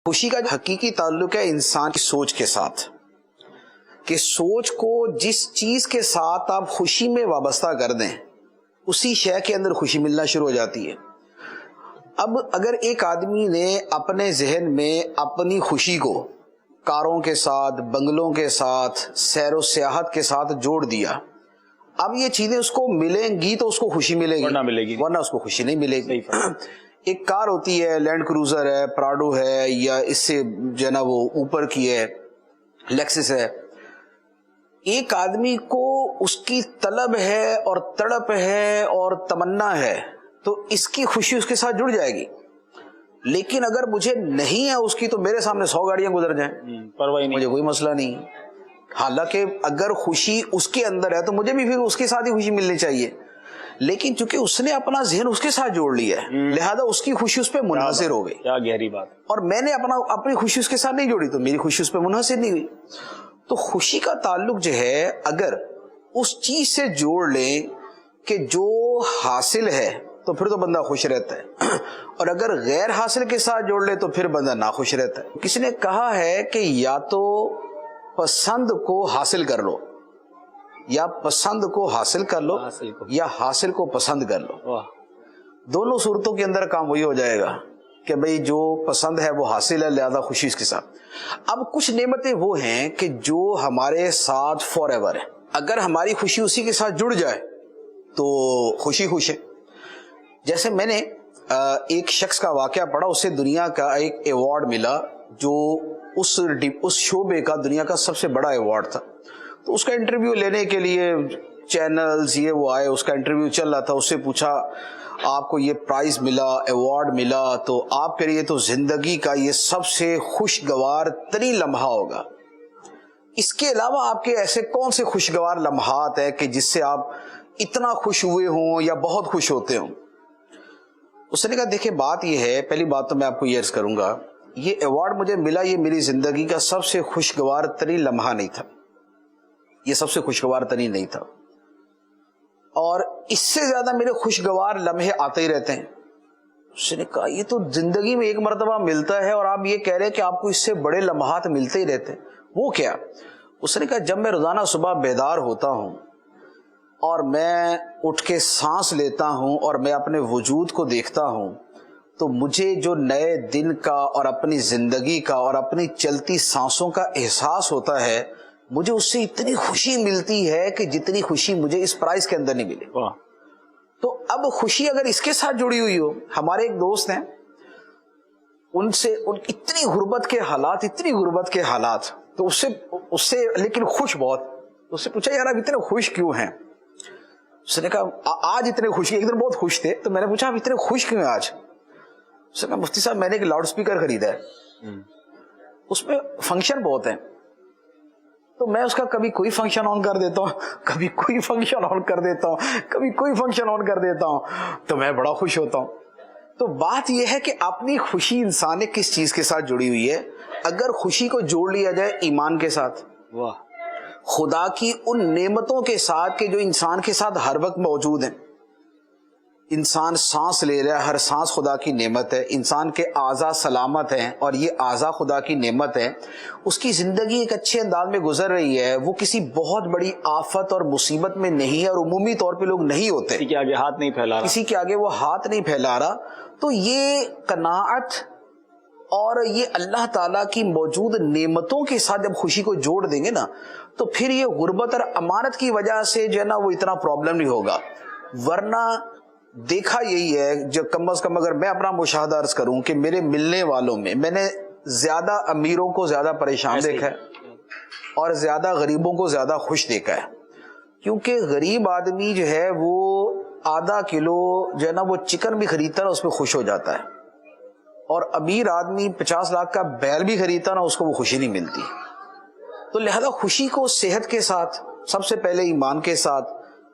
خوشی کا حقیقی تعلق ہے انسان کی سوچ کے ساتھ، کہ سوچ کو جس چیز کے ساتھ آپ خوشی میں وابستہ کر دیں اسی شے کے اندر خوشی ملنا شروع ہو جاتی ہے۔ اب اگر ایک آدمی نے اپنے ذہن میں اپنی خوشی کو کاروں کے ساتھ، بنگلوں کے ساتھ، سیر و سیاحت کے ساتھ جوڑ دیا، اب یہ چیزیں اس کو ملیں گی تو اس کو خوشی ملے گی، ورنہ اس کو خوشی نہیں ملے گی۔ ایک کار ہوتی ہے، لینڈ کروزر ہے، پراڈو ہے، یا اس سے جو ہے نا وہ اوپر کی ہے، لیکسس ہے، ایک آدمی کو اس کی طلب ہے اور تڑپ ہے اور تمنا ہے تو اس کی خوشی اس کے ساتھ جڑ جائے گی۔ لیکن اگر مجھے نہیں ہے اس کی تو میرے سامنے 100 گاڑیاں گزر جائیں، پرواہ نہیں، مجھے کوئی مسئلہ نہیں۔ حالانکہ اگر خوشی اس کے اندر ہے تو مجھے بھی پھر اس کے ساتھ ہی خوشی ملنی چاہیے، لیکن چونکہ اس نے اپنا ذہن اس کے ساتھ جوڑ لیا ہے لہذا اس کی خوشی اس پہ منحصر ہو گئی۔ کیا گہری بات۔ اور میں نے اپنی خوشی اس کے ساتھ نہیں جوڑی تو میری خوشی اس پہ منحصر نہیں ہوئی۔ تو خوشی کا تعلق جو ہے اگر اس چیز سے جوڑ لیں کہ جو حاصل ہے تو پھر تو بندہ خوش رہتا ہے، اور اگر غیر حاصل کے ساتھ جوڑ لے تو پھر بندہ ناخوش رہتا ہے۔ کسی نے کہا ہے کہ یا تو پسند کو حاصل کر لو، یا پسند کو حاصل کر لو، یا حاصل کو پسند کر لو۔ دونوں صورتوں کے اندر کام وہی ہو جائے گا کہ بھئی جو پسند ہے وہ حاصل ہے لہذا خوشی اس کے ساتھ۔ اب کچھ نعمتیں وہ ہیں کہ جو ہمارے ساتھ فار ایور ہے، اگر ہماری خوشی اسی کے ساتھ جڑ جائے تو خوشی خوش ہے۔ جیسے میں نے ایک شخص کا واقعہ پڑھا، اسے دنیا کا ایک ایوارڈ ملا جو اس شعبے کا دنیا کا سب سے بڑا ایوارڈ تھا۔ تو اس کا انٹرویو لینے کے لیے چینلز یہ وہ آئے، اس کا انٹرویو چل رہا تھا، اس سے پوچھا آپ کو یہ پرائز ملا، ایوارڈ ملا، تو آپ کے لیے تو زندگی کا یہ سب سے خوشگوار ترین لمحہ ہوگا، اس کے علاوہ آپ کے ایسے کون سے خوشگوار لمحات ہیں کہ جس سے آپ اتنا خوش ہوئے ہوں یا بہت خوش ہوتے ہوں؟ اس نے کہا دیکھیں بات یہ ہے، پہلی بات تو میں آپ کو یہ عرض کروں گا، یہ ایوارڈ مجھے ملا، یہ میری زندگی کا سب سے خوشگوار ترین لمحہ نہیں تھا، یہ سب سے خوشگوار ترین نہیں تھا، اور اس سے زیادہ میرے خوشگوار لمحے آتے ہی رہتے ہیں۔ اس نے کہا یہ تو زندگی میں ایک مرتبہ ملتا ہے اور آپ یہ کہہ رہے ہیں کہ آپ کو اس سے بڑے لمحات ملتے ہی رہتے ہیں، وہ کیا؟ اس نے کہا جب میں روزانہ صبح بیدار ہوتا ہوں اور میں اٹھ کے سانس لیتا ہوں اور میں اپنے وجود کو دیکھتا ہوں تو مجھے جو نئے دن کا اور اپنی زندگی کا اور اپنی چلتی سانسوں کا احساس ہوتا ہے، مجھے اس سے اتنی خوشی ملتی ہے کہ جتنی خوشی مجھے اس پرائز کے اندر نہیں ملی۔ تو اب خوشی اگر اس کے ساتھ جڑی ہوئی ہو، ہمارے ایک دوست ہیں، ان اتنی غربت کے حالات تو اس سے لیکن خوش بہت، اس سے پوچھا یار آپ اتنے خوش کیوں ہیں؟ اس نے کہا آج اتنے خوش، ایک دن بہت خوش تھے تو میں نے پوچھا آپ اتنے خوش کیوں ہیں آج؟ اس نے کہا مفتی صاحب میں نے ایک لاؤڈ اسپیکر خریدا ہے، اس میں فنکشن بہت ہیں، تو میں اس کا کبھی کوئی فنکشن آن کر دیتا ہوں، کبھی کوئی فنکشن آن کر دیتا ہوں، کبھی کوئی فنکشن آن کر دیتا ہوں، تو میں بڑا خوش ہوتا ہوں۔ تو بات یہ ہے کہ اپنی خوشی انسان نے کس چیز کے ساتھ جڑی ہوئی ہے؟ اگر خوشی کو جوڑ لیا جائے ایمان کے ساتھ، خدا کی ان نعمتوں کے ساتھ کہ جو انسان کے ساتھ ہر وقت موجود ہیں، انسان سانس لے رہا ہے، ہر سانس خدا کی نعمت ہے، انسان کے اعضاء سلامت ہیں اور یہ اعضاء خدا کی نعمت ہے، اس کی زندگی ایک اچھے انداز میں گزر رہی ہے، وہ کسی بہت بڑی آفت اور مصیبت میں نہیں ہے، اور عمومی طور پہ لوگ نہیں ہوتے، کسی کے آگے ہاتھ نہیں پھیلا رہا، کسی کے آگے وہ ہاتھ نہیں پھیلا رہا۔ تو یہ قناعت اور یہ اللہ تعالیٰ کی موجود نعمتوں کے ساتھ جب خوشی کو جوڑ دیں گے نا تو پھر یہ غربت اور امانت کی وجہ سے جو ہے نا وہ اتنا پرابلم نہیں ہوگا۔ ورنہ دیکھا یہی ہے، جو کم از کم اگر میں اپنا مشاہدہ عرض کروں کہ میرے ملنے والوں میں نے زیادہ امیروں کو زیادہ پریشان دیکھا ہے اور زیادہ غریبوں کو زیادہ خوش دیکھا ہے، کیونکہ غریب آدمی جو ہے وہ آدھا کلو جو ہے نا وہ چکن بھی خریدتا ہے اس پہ خوش ہو جاتا ہے، اور امیر آدمی 50 لاکھ کا بیل بھی خریدتا نا اس کو وہ خوشی نہیں ملتی۔ تو لہذا خوشی کو صحت کے ساتھ، سب سے پہلے ایمان کے ساتھ،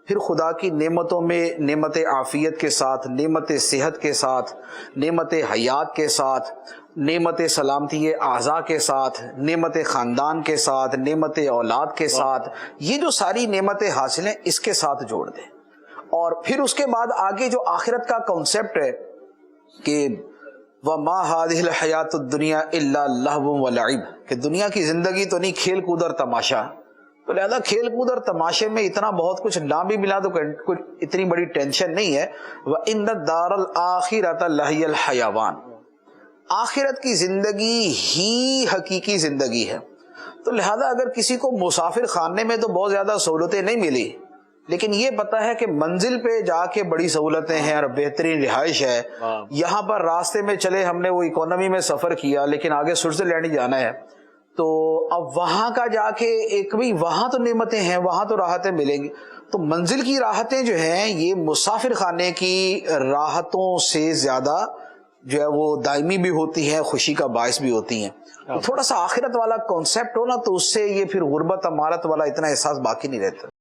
پھر خدا کی نعمتوں میں نعمت عافیت کے ساتھ، نعمت صحت کے ساتھ، نعمت حیات کے ساتھ، نعمت سلامتی اعضاء کے ساتھ، نعمت خاندان کے ساتھ، نعمت اولاد کے ساتھ، یہ جو ساری نعمتیں حاصل ہیں اس کے ساتھ جوڑ دیں۔ اور پھر اس کے بعد آگے جو آخرت کا کانسیپٹ ہے کہ وَمَا هَذِهِ الْحَيَاةُ الدُّنْيَا إِلَّا لَهْوٌ وَلَعِبٌ کہ دنیا کی زندگی تو نہیں کھیل کود اور تماشا. تو لہذا کھیل کود اور تماشے میں اتنا بہت کچھ نہ بھی ملا تو کوئی اتنی بڑی ٹینشن نہیں ہے. وَإِنَّ الدَّارَ الْآخِرَةَ لَهِيَ الْحَيَوَانُ آخرت کی زندگی ہی حقیقی زندگی ہے. تو لہذا اگر کسی کو مسافر خانے میں تو بہت زیادہ سہولتیں نہیں ملی لیکن یہ پتا ہے کہ منزل پہ جا کے بڑی سہولتیں ہیں اور بہترین رہائش ہے. یہاں پر راستے میں چلے ہم نے وہ اکانومی میں سفر کیا لیکن آگے سوئٹزرلینڈ ہی جانا ہے تو اب وہاں کا جا کے ایک بھی وہاں تو نعمتیں ہیں وہاں تو راحتیں ملیں گی. تو منزل کی راحتیں جو ہیں یہ مسافر خانے کی راحتوں سے زیادہ جو ہے وہ دائمی بھی ہوتی ہیں, خوشی کا باعث بھی ہوتی ہیں. تو تھوڑا سا آخرت والا کانسیپٹ ہو نا تو اس سے یہ پھر غربت امارت والا اتنا احساس باقی نہیں رہتا.